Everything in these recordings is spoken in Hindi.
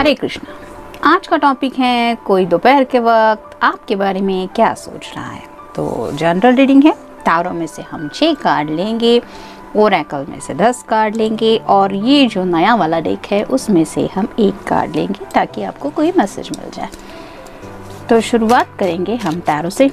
हरे कृष्णा। आज का टॉपिक है कोई दोपहर के वक्त आपके बारे में क्या सोच रहा है। तो जनरल रीडिंग है। तारों में से हम 6 कार्ड लेंगे, ओरेकल में से 10 कार्ड लेंगे और ये जो नया वाला डेक है उसमें से हम 1 कार्ड लेंगे ताकि आपको कोई मैसेज मिल जाए। तो शुरुआत करेंगे हम तारों से।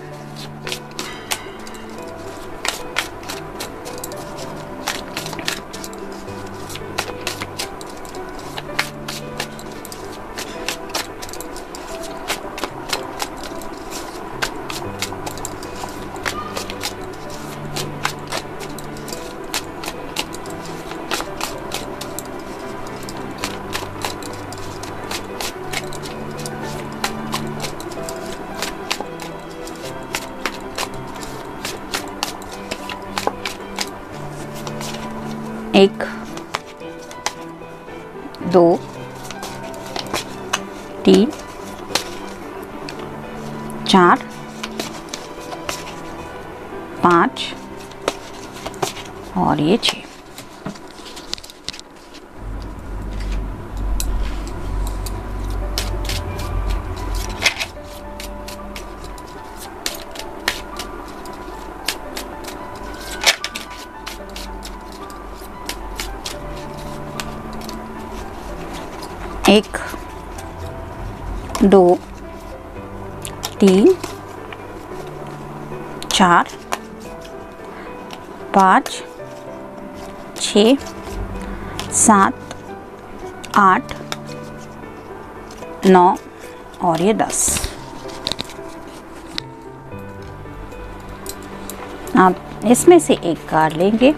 एक, 2, 3, 4, 5 और ये 6। एक, 2, 3, 4, 5, 6, 7, 8, 9 और ये 10। आप इसमें से 1 कार्ड लेंगे।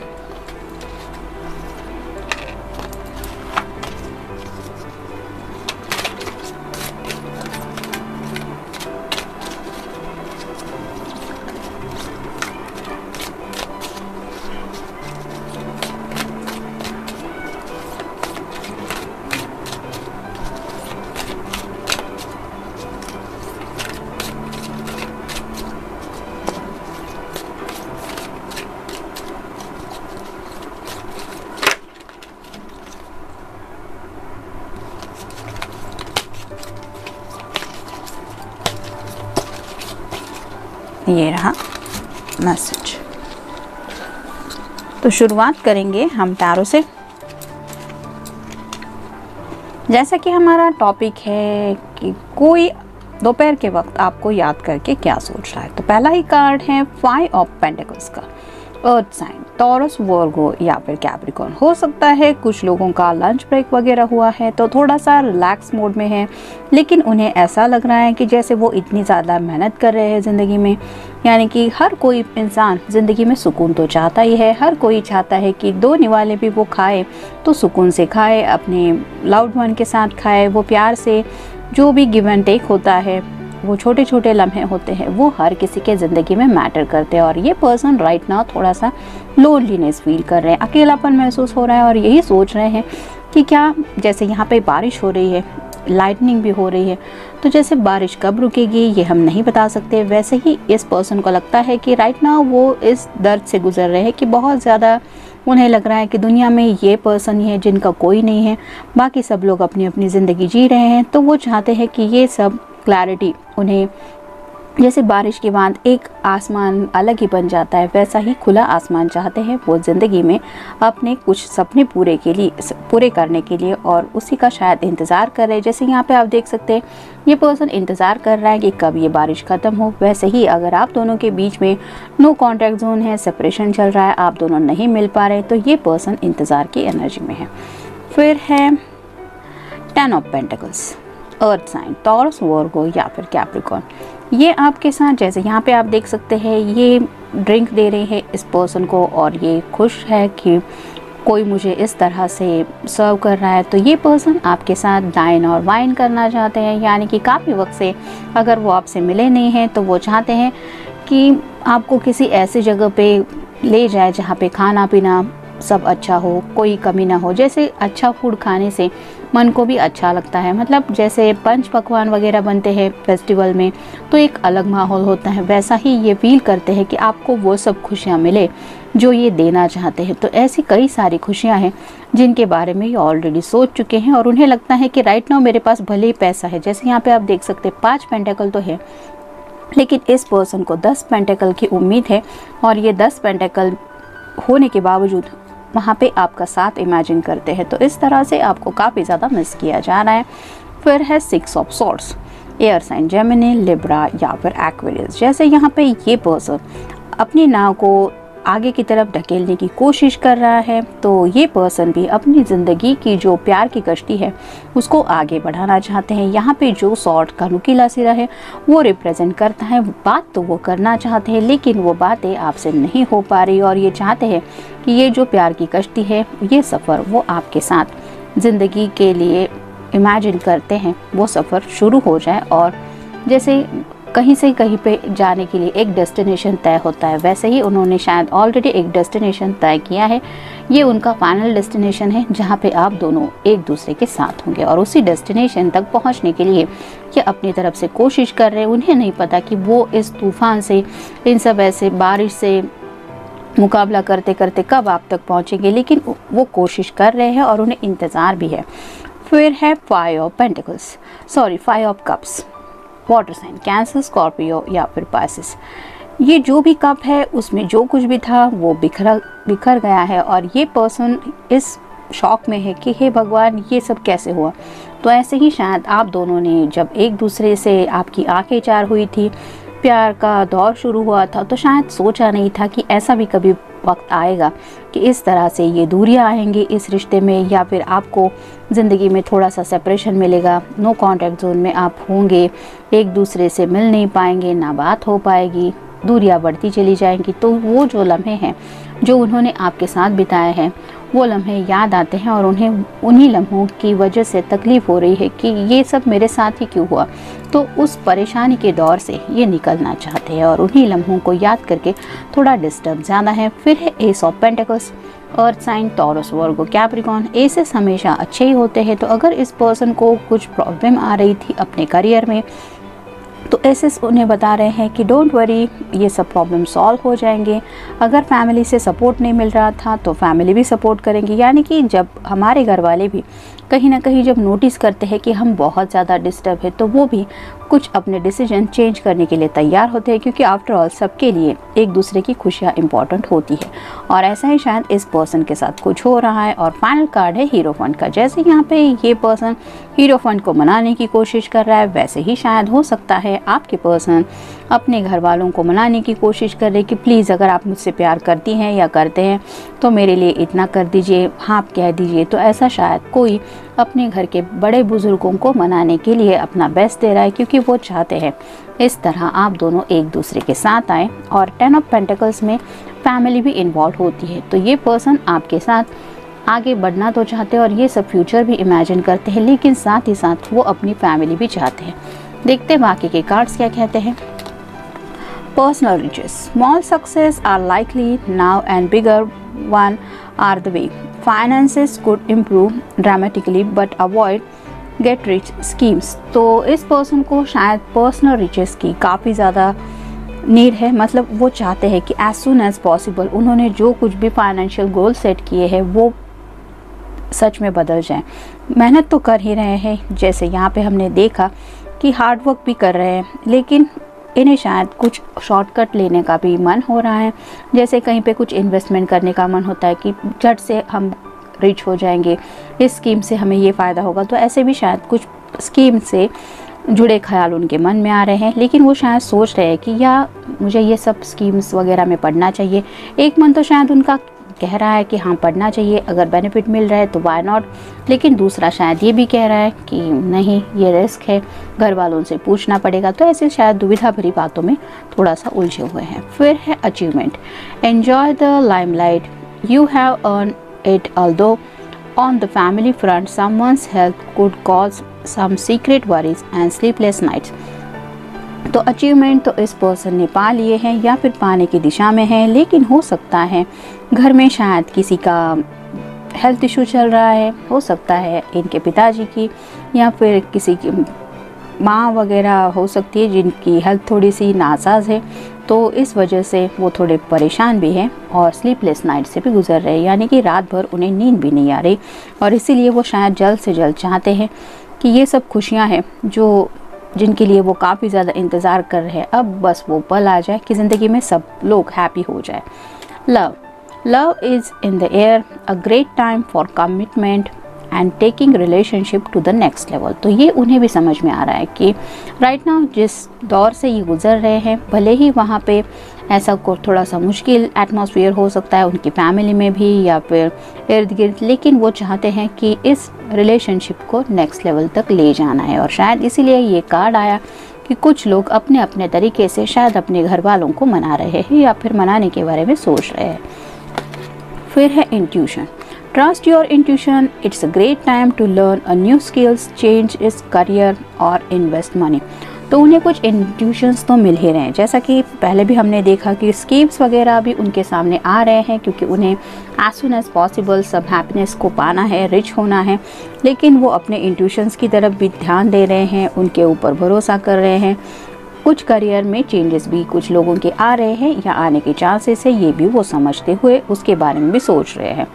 ये रहा मैसेज। तो शुरुआत करेंगे हम टैरो से। जैसा कि हमारा टॉपिक है कि कोई दोपहर के वक्त आपको याद करके क्या सोच रहा है। तो पहला ही कार्ड है 5 ऑफ पेंटिकल्स का। अर्थ साइन, टॉरस, वर्गो या फिर कैप्रिकॉर्न हो सकता है। कुछ लोगों का लंच ब्रेक वगैरह हुआ है तो थोड़ा सा रिलैक्स मोड में है, लेकिन उन्हें ऐसा लग रहा है कि जैसे वो इतनी ज़्यादा मेहनत कर रहे हैं ज़िंदगी में। यानी कि हर कोई इंसान ज़िंदगी में सुकून तो चाहता ही है। हर कोई चाहता है कि 2 निवाले भी वो खाए तो सुकून से खाए, अपने लव्ड वन के साथ खाए। वो प्यार से जो भी गिव एंड टेक होता है, वो छोटे छोटे लम्हे होते हैं, वो हर किसी के ज़िंदगी में मैटर करते हैं। और ये पर्सन राइट नाउ थोड़ा सा लोनलीनेस फील कर रहे हैं, अकेलापन महसूस हो रहा है और यही सोच रहे हैं कि क्या, जैसे यहाँ पे बारिश हो रही है, लाइटनिंग भी हो रही है, तो जैसे बारिश कब रुकेगी ये हम नहीं बता सकते। वैसे ही इस पर्सन को लगता है कि राइट नाउ वो इस दर्द से गुजर रहे हैं कि बहुत ज़्यादा उन्हें लग रहा है कि दुनिया में ये पर्सन ही है जिनका कोई नहीं है, बाकी सब लोग अपनी अपनी ज़िंदगी जी रहे हैं। तो वो चाहते हैं कि ये सब क्लैरिटी उन्हें, जैसे बारिश के बाद एक आसमान अलग ही बन जाता है, वैसा ही खुला आसमान चाहते हैं वो ज़िंदगी में अपने कुछ सपने पूरे करने के लिए, और उसी का शायद इंतज़ार कर रहे हैं। जैसे यहाँ पे आप देख सकते हैं ये पर्सन इंतज़ार कर रहा है कि कब ये बारिश ख़त्म हो। वैसे ही अगर आप दोनों के बीच में नो कॉन्टैक्ट जोन है, सेपरेशन चल रहा है, आप दोनों नहीं मिल पा रहे, तो ये पर्सन इंतज़ार की एनर्जी में है। फिर है 10 of pentacles, earth sign, Taurus, Virgo या फिर कैप्रिकॉर्न। ये आपके साथ, जैसे यहाँ पे आप देख सकते हैं, ये ड्रिंक दे रही है इस पर्सन को और ये खुश है कि कोई मुझे इस तरह से सर्व कर रहा है। तो ये पर्सन आपके साथ डाइन और वाइन करना चाहते हैं, यानी कि काफ़ी वक्त से अगर वो आपसे मिले नहीं हैं तो वो चाहते हैं कि आपको किसी ऐसी जगह पे ले जाए जहाँ पे खाना पीना सब अच्छा हो, कोई कमी ना हो। जैसे अच्छा फूड खाने से मन को भी अच्छा लगता है। मतलब जैसे पंच पकवान वगैरह बनते हैं फेस्टिवल में तो एक अलग माहौल होता है, वैसा ही ये फील करते हैं कि आपको वो सब खुशियाँ मिले जो ये देना चाहते हैं। तो ऐसी कई सारी खुशियाँ हैं जिनके बारे में ये ऑलरेडी सोच चुके हैं और उन्हें लगता है कि राइट नाउ मेरे पास भले ही पैसा है, जैसे यहाँ पे आप देख सकते हैं 5 पेंटेकल तो है, लेकिन इस पर्सन को 10 पेंटेकल की उम्मीद है और ये 10 पेंटेकल होने के बावजूद वहाँ पे आपका साथ इमेजिन करते हैं। तो इस तरह से आपको काफ़ी ज़्यादा मिस किया जा रहा है। फिर है 6 of swords, air sign Gemini, Libra या फिर एक्वेरियस। जैसे यहाँ पे ये पर्सन अपनी नाव को आगे की तरफ ढकेलने की कोशिश कर रहा है, तो ये पर्सन भी अपनी ज़िंदगी की जो प्यार की कश्ती है उसको आगे बढ़ाना चाहते हैं। यहाँ पे जो सॉर्ड का नुकीला सिरा है वो रिप्रेजेंट करता है बात तो वो करना चाहते हैं लेकिन वो बातें आपसे नहीं हो पा रही और ये चाहते हैं कि ये जो प्यार की कश्ती है, ये सफ़र वो आपके साथ ज़िंदगी के लिए इमेजिन करते हैं वो सफ़र शुरू हो जाए। और जैसे कहीं से कहीं पे जाने के लिए एक डेस्टिनेशन तय होता है, वैसे ही उन्होंने शायद ऑलरेडी एक डेस्टिनेशन तय किया है। ये उनका फाइनल डेस्टिनेशन है जहाँ पे आप दोनों एक दूसरे के साथ होंगे और उसी डेस्टिनेशन तक पहुँचने के लिए ये अपनी तरफ से कोशिश कर रहे हैं। उन्हें नहीं पता कि वो इस तूफान से, इन सब ऐसे बारिश से मुकाबला करते करते कब आप तक पहुँचेंगे, लेकिन वो कोशिश कर रहे हैं और उन्हें इंतज़ार भी है। फिर है 5 of cups, water sign Cancer, Scorpio या फिर पाइसेस। ये जो भी कप है उसमें जो कुछ भी था वो बिखर गया है और ये पर्सन इस शॉक में है कि हे भगवान ये सब कैसे हुआ। तो ऐसे ही शायद आप दोनों ने जब एक दूसरे से आपकी आंखें चार हुई थी, प्यार का दौर शुरू हुआ था, तो शायद सोचा नहीं था कि ऐसा भी कभी वक्त आएगा कि इस तरह से ये दूरियां आएंगी इस रिश्ते में, या फिर आपको ज़िंदगी में थोड़ा सा सेपरेशन मिलेगा, नो कॉन्टैक्ट जोन में आप होंगे, एक दूसरे से मिल नहीं पाएंगे, ना बात हो पाएगी, दूरियां बढ़ती चली जाएंगी। तो वो जो लम्हे हैं जो उन्होंने आपके साथ बिताए हैं वो लम्हे याद आते हैं और उन्हें उन्हीं लम्हों की वजह से तकलीफ़ हो रही है कि ये सब मेरे साथ ही क्यों हुआ। तो उस परेशानी के दौर से ये निकलना चाहते हैं और उन्हीं लम्हों को याद करके थोड़ा डिस्टर्ब ज़्यादा है। फिर है ace of pentacles, earth sign, Taurus, Virgo, Capricorn. Aces हमेशा अच्छे ही होते हैं। तो अगर इस पर्सन को कुछ प्रॉब्लम आ रही थी अपने करियर में तो एसेस उन्हें बता रहे हैं कि डोंट वरी, ये सब प्रॉब्लम सॉल्व हो जाएंगे। अगर फैमिली से सपोर्ट नहीं मिल रहा था तो फैमिली भी सपोर्ट करेंगी। यानी कि जब हमारे घर वाले भी कहीं ना कहीं जब नोटिस करते हैं कि हम बहुत ज़्यादा डिस्टर्ब है तो वो भी कुछ अपने डिसीजन चेंज करने के लिए तैयार होते हैं, क्योंकि आफ्टर ऑल सबके लिए एक दूसरे की खुशियाँ इंपॉर्टेंट होती है। और ऐसा ही शायद इस पर्सन के साथ कुछ हो रहा है। और फाइनल कार्ड है हीरोफंट का। जैसे यहाँ पे ये पर्सन हीरोफंट को मनाने की कोशिश कर रहा है, वैसे ही शायद हो सकता है आपके पर्सन अपने घर वालों को मनाने की कोशिश कर रहे कि प्लीज़ अगर आप मुझसे प्यार करती हैं या करते हैं तो मेरे लिए इतना कर दीजिए, हाँ कह दीजिए। तो ऐसा शायद कोई अपने घर के बड़े बुजुर्गों को मनाने के लिए अपना बेस्ट दे रहा है, क्योंकि वो चाहते हैं इस तरह आप दोनों एक दूसरे के साथ आएँ। और 10 ऑफ पेंटिकल्स में फैमिली भी इन्वॉल्व होती है। तो ये पर्सन आपके साथ आगे बढ़ना तो चाहते हैं और ये सब फ्यूचर भी इमेजिन करते हैं, लेकिन साथ ही साथ वो अपनी फैमिली भी चाहते हैं। देखते हैं बाकी के कार्ड्स क्या कहते हैं। Personal riches, small success are likely now and bigger one are the way. Finances could improve dramatically but avoid get rich schemes। तो इस पर्सन को शायद पर्सनल रिचेस की काफ़ी ज़्यादा नीड है। मतलब वो चाहते हैं कि एज सुन एज पॉसिबल उन्होंने जो कुछ भी फाइनेंशियल गोल सेट किए हैं वो सच में बदल जाएं। मेहनत तो कर ही रहे हैं, जैसे यहाँ पे हमने देखा कि हार्ड वर्क भी कर रहे हैं, लेकिन इन्हें शायद कुछ शॉर्टकट लेने का भी मन हो रहा है। जैसे कहीं पे कुछ इन्वेस्टमेंट करने का मन होता है कि झट से हम रिच हो जाएंगे, इस स्कीम से हमें ये फ़ायदा होगा। तो ऐसे भी शायद कुछ स्कीम से जुड़े ख्याल उनके मन में आ रहे हैं, लेकिन वो शायद सोच रहे हैं कि या मुझे ये सब स्कीम्स वगैरह में पढ़ना चाहिए। एक मन तो शायद उनका कह रहा है कि हाँ पढ़ना चाहिए, अगर बेनिफिट मिल रहा है तो वाई नॉट। लेकिन दूसरा शायद ये भी कह रहा है कि नहीं ये रिस्क है, घर वालों से पूछना पड़ेगा। तो ऐसे शायद दुविधा भरी बातों में थोड़ा सा उलझे हुए हैं। फिर है achievement, enjoy the limelight, you have earn it although on the family front someone's health could cause some secret worries and sleepless nights. तो अचीवमेंट तो इस पर्सन ने पा लिए हैं या फिर पाने की दिशा में है, लेकिन हो सकता है घर में शायद किसी का हेल्थ इशू चल रहा है, हो सकता है इनके पिताजी की या फिर किसी की माँ वगैरह हो सकती है जिनकी हेल्थ थोड़ी सी नासाज है, तो इस वजह से वो थोड़े परेशान भी हैं और स्लीपलेस नाइट से भी गुजर रहे हैं, यानी कि रात भर उन्हें नींद भी नहीं आ रही। और इसीलिए वो शायद जल्द से जल्द चाहते हैं कि ये सब खुशियाँ हैं जो जिनके लिए वो काफ़ी ज़्यादा इंतज़ार कर रहे हैं, अब बस वो पल आ जाए कि ज़िंदगी में सब लोग हैप्पी हो जाए। Love is in the air, a great time for commitment and taking relationship to the next level. तो ये उन्हें भी समझ में आ रहा है कि राइट नाउ जिस दौर से ये गुजर रहे हैं, भले ही वहाँ पे ऐसा को थोड़ा सा मुश्किल एटमॉस्फेयर हो सकता है उनकी फैमिली में भी या फिर इर्द गिर्द, लेकिन वो चाहते हैं कि इस रिलेशनशिप को नेक्स्ट लेवल तक ले जाना है। और शायद इसीलिए ये कार्ड आया कि कुछ लोग अपने अपने तरीके से शायद अपने घर वालों को मना रहे हैं या फिर मनाने के बारे में सोच रहे हैं। फिर है intuition. Trust your intuition. It's a great time to learn a new skills, change its career और invest money. तो उन्हें कुछ इंट्यूशंस तो मिल ही रहे हैं, जैसा कि पहले भी हमने देखा कि स्कीम्स वगैरह भी उनके सामने आ रहे हैं, क्योंकि उन्हें एज सुन एज पॉसिबल सब हैप्पीनेस को पाना है, रिच होना है। लेकिन वो अपने इंट्यूशंस की तरफ भी ध्यान दे रहे हैं, उनके ऊपर भरोसा कर रहे हैं। कुछ करियर में चेंजेस भी कुछ लोगों के आ रहे हैं या आने के चांसेस है, ये भी वो समझते हुए उसके बारे में भी सोच रहे हैं।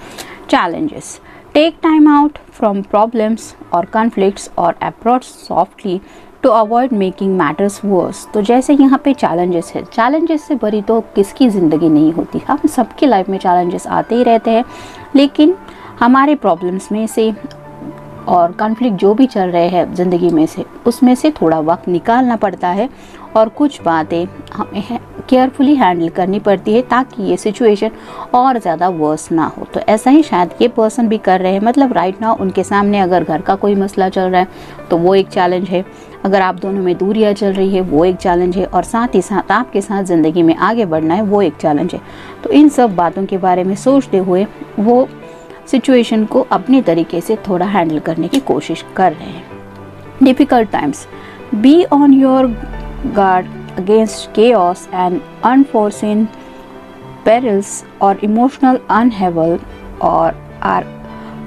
Challenges. Take time out from problems or conflicts or approach softly to avoid making matters worse. तो जैसे यहाँ पे challenges है, challenges से भरी तो किसकी ज़िंदगी नहीं होती। हम सबकी लाइफ में challenges आते ही रहते हैं, लेकिन हमारे प्रॉब्लम्स में से और कॉन्फ्लिक्ट जो भी चल रहे हैं ज़िंदगी में से, उसमें से थोड़ा वक्त निकालना पड़ता है और कुछ बातें हमें केयरफुली हैंडल करनी पड़ती है ताकि ये सिचुएशन और ज़्यादा वर्स ना हो। तो ऐसा ही शायद ये पर्सन भी कर रहे हैं। मतलब राइट नाउ उनके सामने अगर घर का कोई मसला चल रहा है तो वो एक चैलेंज है, अगर आप दोनों में दूरियां चल रही है वो एक चैलेंज है, और साथ ही साथ आपके साथ ज़िंदगी में आगे बढ़ना है वो एक चैलेंज है। तो इन सब बातों के बारे में सोचते हुए वो सिचुएशन को अपने तरीके से थोड़ा हैंडल करने की कोशिश कर रहे हैं। Difficult times. Be on your guard against chaos and unforeseen perils or emotional upheaval or are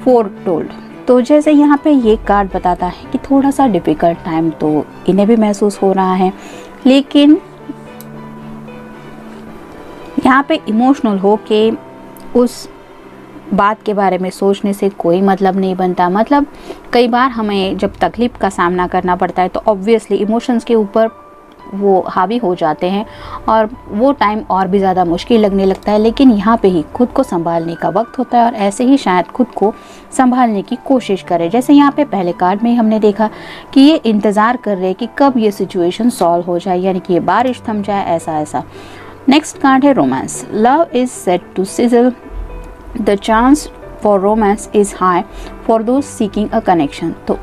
foretold। तो जैसे यहाँ पे ये कार्ड बताता है कि थोड़ा सा डिफ़िकल्ट टाइम तो इन्हें भी महसूस हो रहा है, लेकिन यहाँ पे इमोशनल हो के उस बात के बारे में सोचने से कोई मतलब नहीं बनता। मतलब कई बार हमें जब तकलीफ़ का सामना करना पड़ता है तो ऑब्वियसली इमोशंस के ऊपर वो हावी हो जाते हैं और वो टाइम और भी ज़्यादा मुश्किल लगने लगता है। लेकिन यहाँ पे ही खुद को संभालने का वक्त होता है और ऐसे ही शायद खुद को संभालने की कोशिश करें। जैसे यहाँ पे पहले कार्ड में हमने देखा कि ये इंतज़ार कर रहे हैं कि कब ये सिचुएशन सॉल्व हो जाए, यानी कि ये बारिश थम जाए, ऐसा। नेक्स्ट कार्ड है romance. Love is set to sizzle, the chance for romance is high for those seeking a connection. तो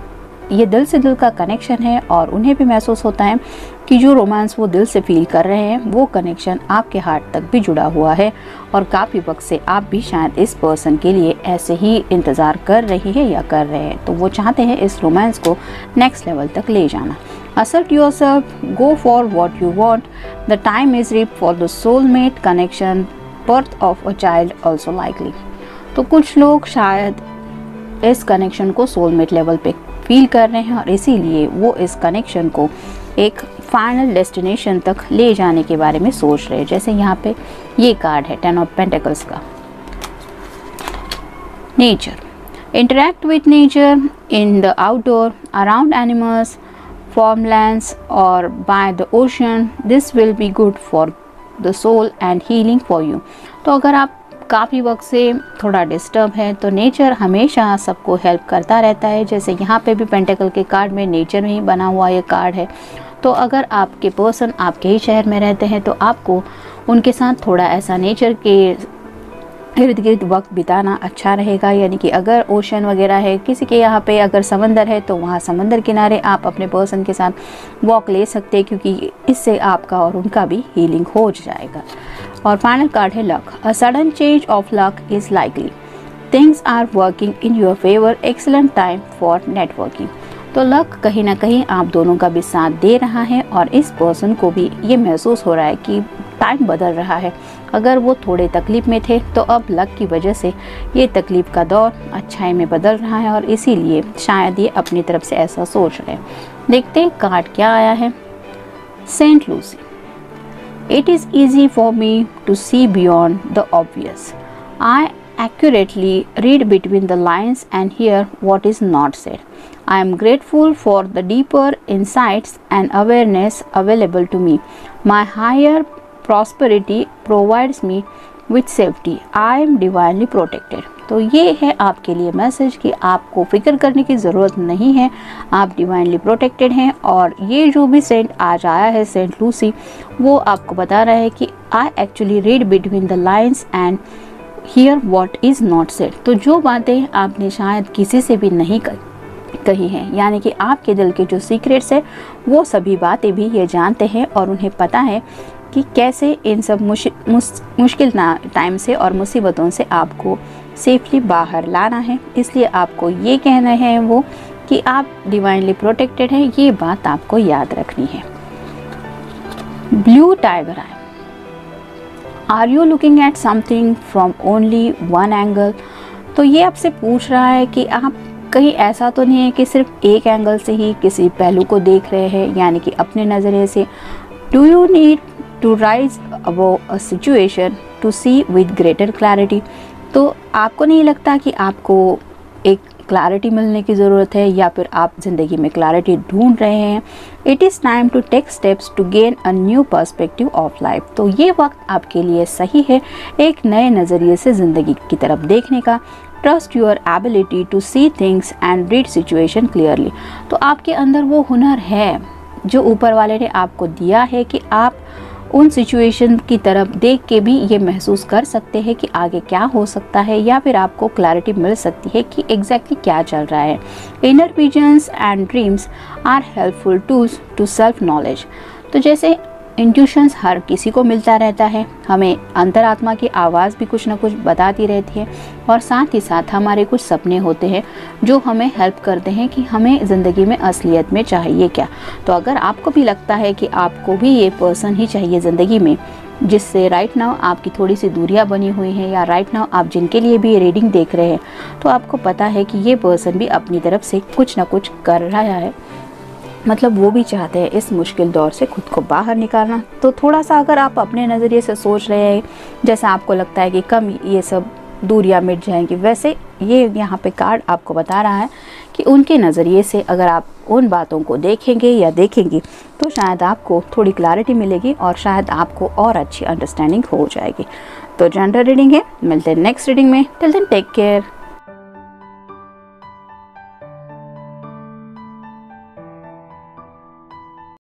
ये दिल से दिल का कनेक्शन है और उन्हें भी महसूस होता है कि जो रोमांस वो दिल से फील कर रहे हैं वो कनेक्शन आपके हार्ट तक भी जुड़ा हुआ है और काफ़ी वक्त से आप भी शायद इस पर्सन के लिए ऐसे ही इंतज़ार कर रही है या कर रहे हैं। तो वो चाहते हैं इस रोमांस को नेक्स्ट लेवल तक ले जाना। Assert yourself, go for what you want, the time is ripe for the soulmate connection, birth of a child also likely। तो कुछ लोग शायद इस कनेक्शन को सोलमेट लेवल पे फील कर रहे हैं और इसीलिए वो इस कनेक्शन को एक फाइनल डेस्टिनेशन तक ले जाने के बारे में सोच रहे हैं। जैसे यहाँ पे ये कार्ड है 10 ऑफ पेंटिकल्स का। Nature. Interact with nature in the outdoor, around animals, farmlands or by the ocean, this will be good for the soul and healing for you। तो अगर आप काफ़ी वक्त से थोड़ा डिस्टर्ब है तो नेचर हमेशा सबको हेल्प करता रहता है। जैसे यहाँ पे भी पेंटिकल के कार्ड में नेचर में ही बना हुआ ये कार्ड है। तो अगर आपके पर्सन आपके ही शहर में रहते हैं तो आपको उनके साथ थोड़ा ऐसा नेचर के इर्द गिर्द वक्त बिताना अच्छा रहेगा। यानी कि अगर ओशन वगैरह है, किसी के यहाँ पे अगर समंदर है तो वहाँ समंदर किनारे आप अपने पर्सन के साथ वॉक ले सकते हैं, क्योंकि इससे आपका और उनका भी हीलिंग हो जाएगा। और फाइनल कार्ड है luck. A sudden change of luck is likely, things are working in your favour, excellent time for networking. तो लक कहीं ना कहीं आप दोनों का भी साथ दे रहा है और इस पर्सन को भी ये महसूस हो रहा है कि टाइम बदल रहा है। अगर वो थोड़े तकलीफ़ में थे तो अब लक की वजह से ये तकलीफ़ का दौर अच्छाई में बदल रहा है और इसीलिए शायद ये अपनी तरफ से ऐसा सोच रहे हैं। देखते हैं कार्ड क्या आया है। Saint Lucy. It is easy for me to see beyond the obvious. I accurately read between the lines and hear what is not said. I am grateful for the deeper insights and awareness available to me. My higher prosperity provides me with safety. I am divinely protected. तो ये है आपके लिए मैसेज कि आपको फिक्र करने की ज़रूरत नहीं है, आप डिवाइनली प्रोटेक्टेड हैं। और ये जो भी सेंट आज आया है, सेंट लूसी, वो आपको बता रहा है कि I actually read between the lines and here what is not said. तो जो बातें आपने शायद किसी से भी नहीं कही हैं, यानी कि आपके दिल के जो सीक्रेट्स है वो सभी बातें भी ये जानते हैं और उन्हें पता है कि कैसे इन सब मुश्किल टाइम से और मुसीबतों से आपको सेफली बाहर लाना है। इसलिए आपको ये कहना है वो कि आप डिवाइनली प्रोटेक्टेड हैं, ये बात आपको याद रखनी है। Blue tiger eye. Are you looking at something from only one angle. तो ये आपसे पूछ रहा है कि आप कहीं ऐसा तो नहीं है कि सिर्फ एक एंगल से ही किसी पहलू को देख रहे हैं, यानी कि अपने नज़रिए से। Do you need to rise above a situation to see with greater clarity. तो आपको नहीं लगता कि आपको एक क्लैरिटी मिलने की ज़रूरत है या फिर आप ज़िंदगी में क्लैरिटी ढूंढ रहे हैं। It is time to take steps to gain a new perspective of life. तो ये वक्त आपके लिए सही है एक नए नज़रिए से ज़िंदगी की तरफ देखने का। Trust your ability to see things and read situation clearly. तो आपके अंदर वो हुनर है जो ऊपर वाले ने आपको दिया है कि आप उन सिचुएशन की तरफ देख के भी ये महसूस कर सकते हैं कि आगे क्या हो सकता है, या फिर आपको क्लैरिटी मिल सकती है कि एग्जैक्टली क्या चल रहा है। Inner visions and dreams are helpful tools to self knowledge. तो जैसे इंट्यूशंस हर किसी को मिलता रहता है, हमें अंतरात्मा की आवाज़ भी कुछ ना कुछ बताती रहती है, और साथ ही साथ हमारे कुछ सपने होते हैं जो हमें हेल्प करते हैं कि हमें ज़िंदगी में असलियत में चाहिए क्या। तो अगर आपको भी लगता है कि आपको भी ये पर्सन ही चाहिए ज़िंदगी में जिससे राइट नाउ आपकी थोड़ी सी दूरियां बनी हुई हैं, या राइट नाउ आप जिनके लिए भी ये रीडिंग देख रहे हैं, तो आपको पता है कि ये पर्सन भी अपनी तरफ से कुछ ना कुछ कर रहा है। मतलब वो भी चाहते हैं इस मुश्किल दौर से खुद को बाहर निकालना। तो थोड़ा सा अगर आप अपने नज़रिए से सोच रहे हैं, जैसा आपको लगता है कि कम ये सब दूरियां मिट जाएंगी, वैसे ये यहाँ पे कार्ड आपको बता रहा है कि उनके नज़रिए से अगर आप उन बातों को देखेंगे या देखेंगी तो शायद आपको थोड़ी क्लैरिटी मिलेगी और शायद आपको और अच्छी अंडरस्टैंडिंग हो जाएगी। तो जनरल रीडिंग है, मिलते हैं नेक्स्ट रीडिंग में। Till then take care.